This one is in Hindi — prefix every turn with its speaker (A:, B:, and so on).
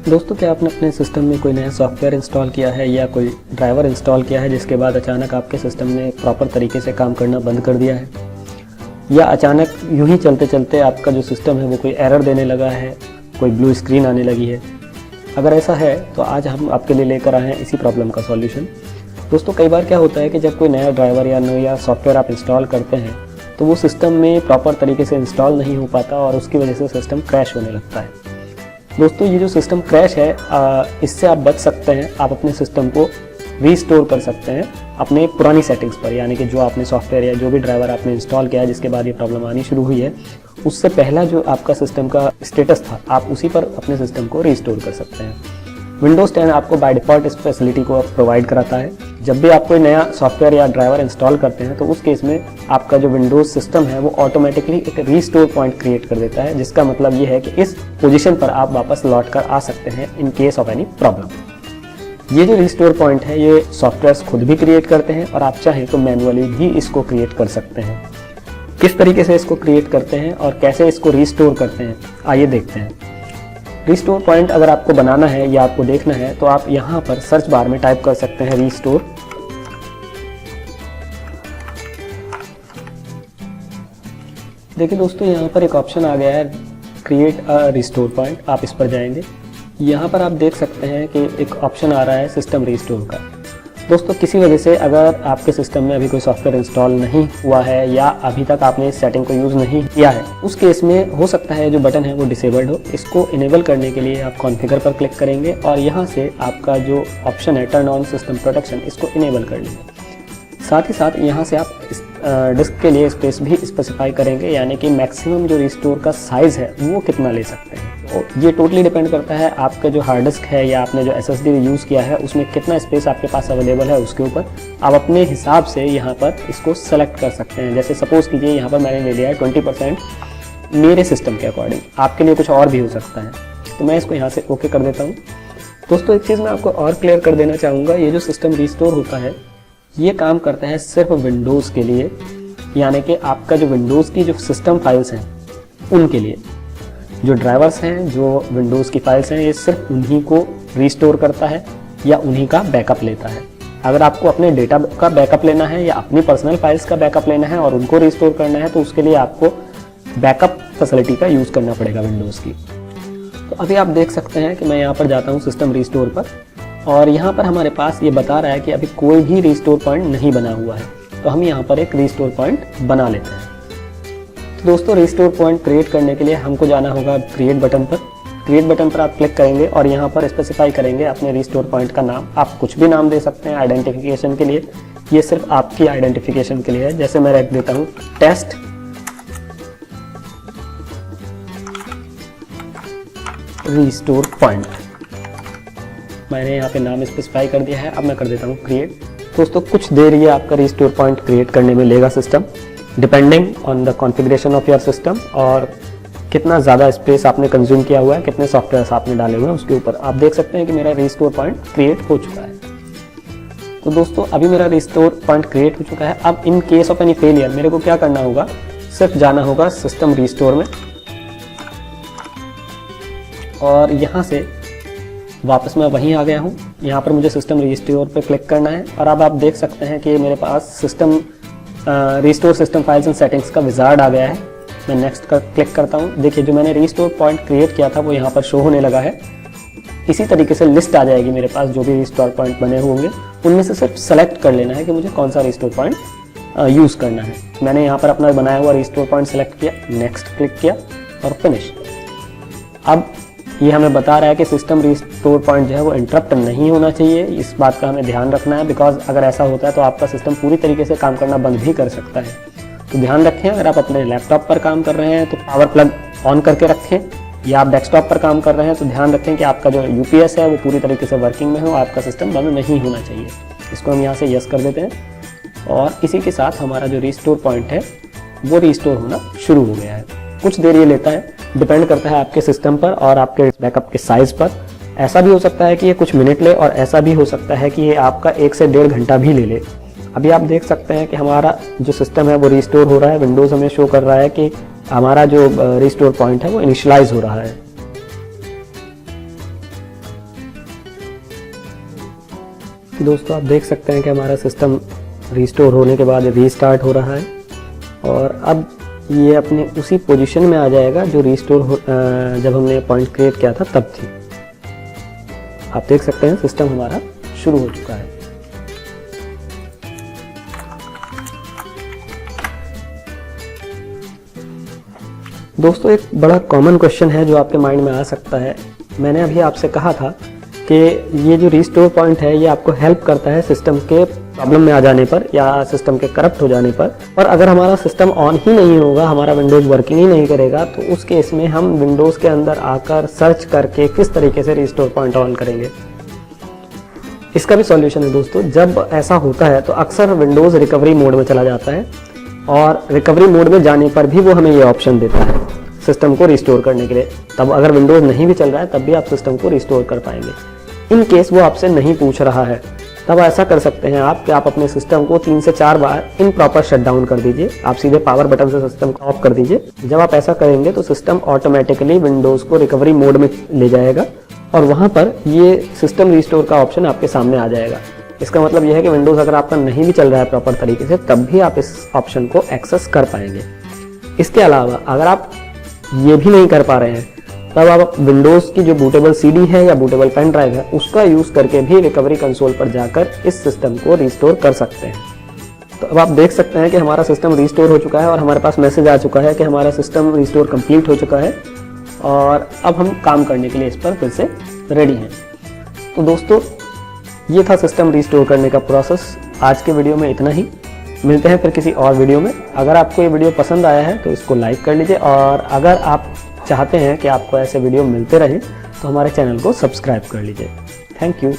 A: दोस्तों, क्या आपने अपने सिस्टम में कोई नया सॉफ्टवेयर इंस्टॉल किया है या कोई ड्राइवर इंस्टॉल किया है जिसके बाद अचानक आपके सिस्टम ने प्रॉपर तरीके से काम करना बंद कर दिया है, या अचानक यूं ही चलते चलते आपका जो सिस्टम है वो कोई एरर देने लगा है, कोई ब्लू स्क्रीन आने लगी है? अगर ऐसा है तो आज हम आपके लिए लेकर आए हैं इसी प्रॉब्लम का सॉल्यूशन। दोस्तों, कई बार क्या होता है कि जब कोई नया ड्राइवर या नया सॉफ्टवेयर आप इंस्टॉल करते हैं तो वो सिस्टम में प्रॉपर तरीके से इंस्टॉल नहीं हो पाता और उसकी वजह से सिस्टम क्रैश होने लगता है। दोस्तों, ये जो सिस्टम क्रैश है इससे आप बच सकते हैं। आप अपने सिस्टम को रीस्टोर कर सकते हैं अपने पुरानी सेटिंग्स पर, यानी कि जो आपने सॉफ्टवेयर या जो भी ड्राइवर आपने इंस्टॉल किया है जिसके बाद ये प्रॉब्लम आनी शुरू हुई है, उससे पहला जो आपका सिस्टम का स्टेटस था आप उसी पर अपने सिस्टम को रीस्टोर कर सकते हैं। विंडोज़ 10 आपको बाय डिफ़ॉल्ट इस फैसिलिटी को प्रोवाइड कराता है। जब भी आप कोई नया सॉफ्टवेयर या ड्राइवर इंस्टॉल करते हैं तो उस केस में आपका जो विंडोज़ सिस्टम है वो ऑटोमेटिकली एक रीस्टोर पॉइंट क्रिएट कर देता है, जिसका मतलब ये है कि इस पोजीशन पर आप वापस लौट कर आ सकते हैं in case of any problem. ये जो रीस्टोर पॉइंट है ये सॉफ्टवेयर खुद भी क्रिएट करते हैं और आप चाहें तो मैनुअली भी इसको क्रिएट कर सकते हैं। किस तरीके से इसको क्रिएट करते हैं और कैसे इसको रीस्टोर करते हैं, आइए देखते हैं। रीस्टोर पॉइंट अगर आपको बनाना है या आपको देखना है तो आप यहाँ पर सर्च बार में टाइप कर सकते हैं रीस्टोर। देखिए दोस्तों, यहाँ पर एक ऑप्शन आ गया है क्रिएट अ रीस्टोर पॉइंट। आप इस पर जाएंगे, यहाँ पर आप देख सकते हैं कि एक ऑप्शन आ रहा है सिस्टम रीस्टोर का। दोस्तों, किसी वजह से अगर आपके सिस्टम में अभी कोई सॉफ्टवेयर इंस्टॉल नहीं हुआ है या अभी तक आपने इस सेटिंग को यूज़ नहीं किया है, उस केस में हो सकता है जो बटन है वो डिसेबल्ड हो। इसको इनेबल करने के लिए आप कॉन्फ़िगर पर क्लिक करेंगे और यहाँ से आपका जो ऑप्शन है टर्न ऑन सिस्टम प्रोटेक्शन, इसको इनेबल कर लेंगे। साथ ही साथ यहाँ से आप डिस्क के लिए स्पेस भी स्पेसिफाई करेंगे, यानी कि मैक्सिमम जो रिस्टोर का साइज़ है वो कितना ले सकते हैं। तो ये टोटली डिपेंड करता है आपका जो हार्ड डिस्क है या आपने जो SSD यूज़ किया है उसमें कितना स्पेस आपके पास अवेलेबल है, उसके ऊपर आप अपने हिसाब से यहाँ पर इसको सेलेक्ट कर सकते हैं। जैसे सपोज़ कीजिए यहाँ पर मैंने ले लिया है 20% मेरे सिस्टम के अकॉर्डिंग, आपके लिए कुछ और भी हो सकता है, तो मैं इसको यहाँ से ओके कर देता हूँ। दोस्तों, एक चीज़ मैं आपको और क्लियर कर देना चाहूँगा, ये जो सिस्टम रिस्टोर होता है ये काम करता है सिर्फ विंडोज़ के लिए, यानी कि आपका जो विंडोज़ की जो सिस्टम फाइल्स हैं उनके लिए। जो ड्राइवर्स हैं, जो विंडोज़ की फाइल्स हैं, ये सिर्फ उन्हीं को रिस्टोर करता है या उन्हीं का बैकअप लेता है। अगर आपको अपने डेटा का बैकअप लेना है या अपनी पर्सनल फाइल्स का बैकअप लेना है और उनको रिस्टोर करना है तो उसके लिए आपको बैकअप फैसिलिटी का यूज़ करना पड़ेगा विंडोज़ की। तो अभी आप देख सकते हैं कि मैं यहाँ पर जाता हूँ सिस्टम रिस्टोर पर और यहाँ पर हमारे पास ये बता रहा है कि अभी कोई भी रिस्टोर पॉइंट नहीं बना हुआ है, तो हम यहाँ पर एक रिस्टोर पॉइंट बना लेते हैं। तो दोस्तों, रिस्टोर पॉइंट क्रिएट करने के लिए हमको जाना होगा क्रिएट बटन पर। क्रिएट बटन पर आप क्लिक करेंगे और यहाँ पर स्पेसिफाई करेंगे अपने रिस्टोर पॉइंट का नाम। आप कुछ भी नाम दे सकते हैं आइडेंटिफिकेशन के लिए, ये सिर्फ आपकी आइडेंटिफिकेशन के लिए है। जैसे मैं रख देता हूँ टेस्ट रिस्टोर पॉइंट, मैंने यहाँ पे नाम स्पेसिफाई कर दिया है। अब मैं कर देता हूँ क्रिएट। दोस्तों, कुछ देर ये आपका रिस्टोर पॉइंट क्रिएट करने में लेगा system, depending on the configuration of your system और कितना ज़्यादा स्पेस आपने कंज्यूम किया हुआ है, कितने सॉफ्टवेयर आपने डाले हुए हैं उसके ऊपर। आप देख सकते हैं कि मेरा रिस्टोर पॉइंट क्रिएट हो चुका है। तो दोस्तों, अभी मेरा रिस्टोर पॉइंट क्रिएट हो चुका है। अब in case of any failure मेरे को क्या करना होगा, सिर्फ जाना होगा सिस्टम रिस्टोर में और यहाँ से वापस मैं वहीं आ गया हूँ। यहाँ पर मुझे सिस्टम रिस्टोर पे क्लिक करना है और अब आप देख सकते हैं कि मेरे पास system restore system files and settings का विजार्ड आ गया है। मैं नेक्स्ट का क्लिक करता हूँ। देखिए, जो मैंने रिस्टोर पॉइंट क्रिएट किया था वो यहाँ पर शो होने लगा है। इसी तरीके से लिस्ट आ जाएगी मेरे पास, जो भी रिस्टोर पॉइंट बने होंगे उनमें से सिर्फ सेलेक्ट कर लेना है कि मुझे कौन सा रिस्टोर पॉइंट यूज़ करना है। मैंने यहाँ पर अपना बनाया हुआ रिस्टोर पॉइंट सेलेक्ट किया, नेक्स्ट क्लिक किया और फिनिश। अब ये हमें बता रहा है कि सिस्टम रिस्टोर पॉइंट जो है वो इंटरप्ट नहीं होना चाहिए। इस बात का हमें ध्यान रखना है, बिकॉज अगर ऐसा होता है तो आपका सिस्टम पूरी तरीके से काम करना बंद भी कर सकता है। तो ध्यान रखें, अगर आप अपने लैपटॉप पर काम कर रहे हैं तो पावर प्लग ऑन करके रखें, या आप डेस्कटॉप पर काम कर रहे हैं तो ध्यान रखें कि आपका जो UPS है वो पूरी तरीके से वर्किंग में हो, आपका सिस्टम बंद नहीं होना चाहिए। इसको हम यहाँ से यस कर देते हैं और इसी के साथ हमारा जो रिस्टोर पॉइंट है वो रिस्टोर होना शुरू हो गया है। कुछ देर ये लेता है, डिपेंड करता है आपके सिस्टम पर और आपके बैकअप के साइज़ पर। ऐसा भी हो सकता है कि ये कुछ मिनट ले और ऐसा भी हो सकता है कि ये आपका 1 से 1.5 घंटा भी ले ले। अभी आप देख सकते हैं कि हमारा जो सिस्टम है वो रिस्टोर हो रहा है। विंडोज़ हमें शो कर रहा है कि हमारा जो रिस्टोर पॉइंट है वो इनिशियलाइज हो रहा है। दोस्तों आप देख सकते हैं कि हमारा सिस्टम रिस्टोर होने के बाद रीस्टार्ट हो रहा है और अब ये अपने उसी पोजीशन में आ जाएगा जो रिस्टोर जब हमने पॉइंट क्रिएट किया था तब थी। आप देख सकते हैं सिस्टम हमारा शुरू हो चुका है। दोस्तों एक बड़ा कॉमन क्वेश्चन है जो आपके माइंड में आ सकता है। मैंने अभी आपसे कहा था कि ये जो रिस्टोर पॉइंट है ये आपको हेल्प करता है सिस्टम के प्रॉब्लम में आ जाने पर या सिस्टम के करप्ट हो जाने पर। और अगर हमारा सिस्टम ऑन ही नहीं होगा, हमारा विंडोज़ वर्किंग ही नहीं करेगा, तो उस केस में हम विंडोज़ के अंदर आकर सर्च करके किस तरीके से रिस्टोर पॉइंट ऑन करेंगे। इसका भी सॉल्यूशन है दोस्तों। जब ऐसा होता है तो अक्सर विंडोज़ रिकवरी मोड में चला जाता है और रिकवरी मोड में जाने पर भी वो हमें ये ऑप्शन देता है सिस्टम को रिस्टोर करने के लिए। तब अगर विंडोज़ नहीं भी चल रहा है तब भी आप सिस्टम को रिस्टोर कर पाएंगे। इन केस वो आपसे नहीं पूछ रहा है तब ऐसा कर सकते हैं आप कि आप अपने सिस्टम को 3 से 4 बार इन प्रॉपर शट डाउन कर दीजिए। आप सीधे पावर बटन से सिस्टम को ऑफ कर दीजिए। जब आप ऐसा करेंगे तो सिस्टम ऑटोमेटिकली विंडोज़ को रिकवरी मोड में ले जाएगा और वहाँ पर ये सिस्टम रिस्टोर का ऑप्शन आपके सामने आ जाएगा। इसका मतलब यह है कि विंडोज़ अगर आपका नहीं भी चल रहा है प्रॉपर तरीके से तब भी आप इस ऑप्शन को एक्सेस कर पाएंगे। इसके अलावा अगर आप ये भी नहीं कर पा रहे हैं तब आप विंडोज़ की जो बूटेबल सीडी है या बूटेबल पेन ड्राइव है उसका यूज़ करके भी रिकवरी कंसोल पर जाकर इस सिस्टम को रिस्टोर कर सकते हैं। तो अब आप देख सकते हैं कि हमारा सिस्टम रिस्टोर हो चुका है और हमारे पास मैसेज आ चुका है कि हमारा सिस्टम रिस्टोर कंप्लीट हो चुका है और अब हम काम करने के लिए इस पर फिर से रेडी हैं। तो दोस्तों ये था सिस्टम रिस्टोर करने का प्रोसेस। आज के वीडियो में इतना ही। मिलते हैं फिर किसी और वीडियो में। अगर आपको ये वीडियो पसंद आया है तो इसको लाइक कर लीजिए और अगर आप चाहते हैं कि आपको ऐसे वीडियो मिलते रहें तो हमारे चैनल को सब्सक्राइब कर लीजिए। Thank you.